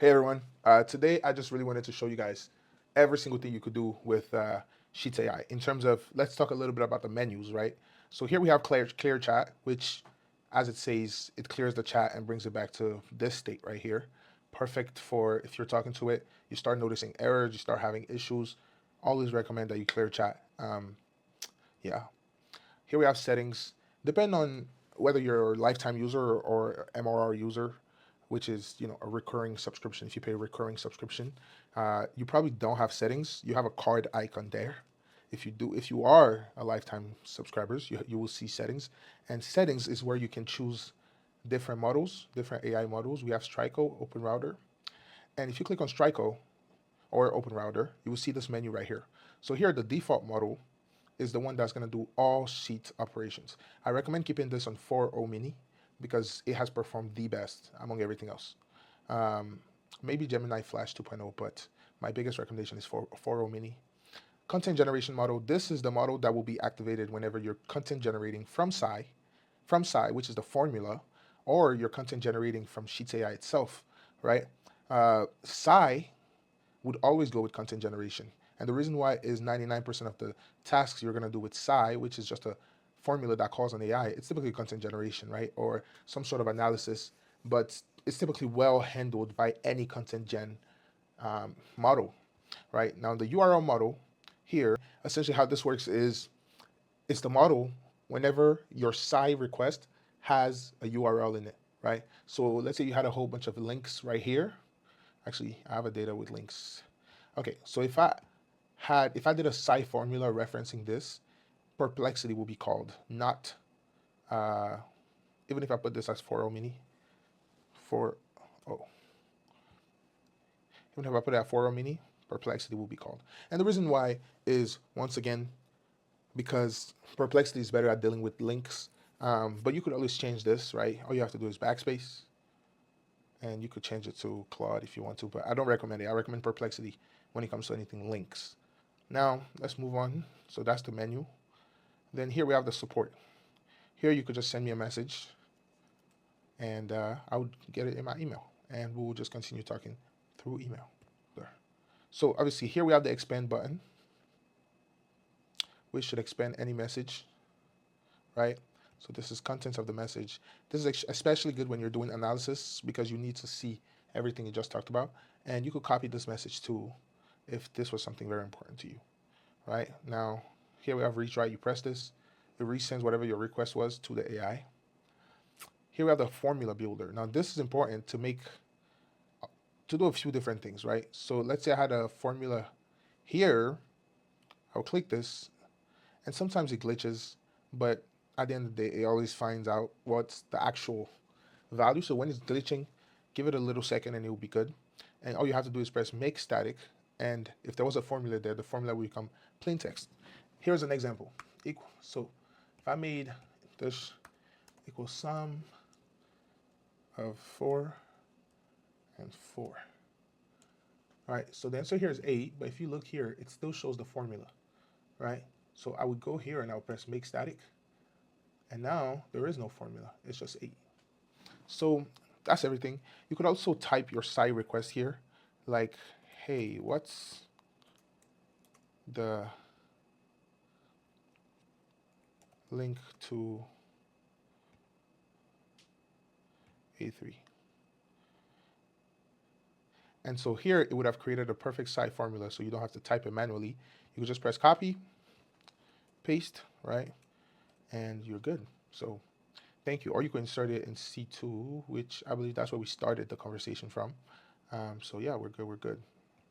Hey everyone. Today I just really wanted to show you guys every single thing you could do with Sheets AI. In terms of, let's talk a little bit about the menus, right? So here we have clear chat, which, as it says, it clears the chat and brings it back to this state right here. Perfect for if you're talking to it, you start noticing errors, you start having issues. Always recommend that you clear chat. Yeah. Here we have settings. Depend on whether you're a lifetime user or MRR user, which is a recurring subscription. If you pay a recurring subscription, you probably don't have settings. You have a card icon there. If you do, if you are a lifetime subscribers, you will see settings, and settings is where you can choose different models, different AI models. We have Strico, Open Router, and if you click on Strico or Open Router, you will see this menu right here. So here, the default model is the one that's going to do all sheet operations. I recommend keeping this on 4.0 mini because it has performed the best among everything else. Maybe Gemini Flash 2.0, but my biggest recommendation is 4.0 mini. Content generation model. This is the model that will be activated whenever you're content generating from Sci, which is the formula, or you're content generating from Sheets AI itself, right? Sci would always go with content generation. And the reason why is 99% of the tasks you're going to do with SCI, which is just a formula that calls on AI, it's typically content generation, right? Or some sort of analysis, but it's typically well handled by any content gen model, right? Now, the URL model here, essentially how this works is it's the model whenever your SCI request has a URL in it, right? So let's say you had a whole bunch of links right here. Actually, I have a data with links. Okay, so if I did a SCI formula referencing this, perplexity will be called, not, even if I put this as 4.0 mini, 4, oh, even if I put it at 4.0 mini, perplexity will be called. And the reason why is, once again, because perplexity is better at dealing with links, but you could always change this, right? All you have to do is backspace, and you could change it to Claude if you want to, but I don't recommend it. I recommend perplexity when it comes to anything links. Now, let's move on. So that's the menu. Then here we have the support. Here you could just send me a message, and I would get it in my email, and we'll just continue talking through email there. So obviously here we have the expand button, which should expand any message, right? So this is contents of the message. This is especially good when you're doing analysis because you need to see everything you just talked about, and you could copy this message too if this was something very important to you, right? Now, here we have reach right. You press this, it resends whatever your request was to the AI. Here we have the formula builder. Now, this is important to do a few different things, right? So let's say I had a formula here. I'll click this, and sometimes it glitches, but at the end of the day, it always finds out what's the actual value. So when it's glitching, give it a little second and it will be good. And all you have to do is press make static. And if there was a formula there, the formula will become plain text. Here's an example. Equal. So if I made this equal sum of 4 and 4. All right, so the answer here is 8, but if you look here, it still shows the formula, right? So I would go here and I'll press make static. And now there is no formula, it's just 8. So that's everything. You could also type your SCI request here, like, hey, what's the link to A3? And so here it would have created a perfect SCI formula, so you don't have to type it manually. You can just press copy, paste, right? And you're good. So thank you. Or you can insert it in C2, which I believe that's where we started the conversation from. So yeah, we're good.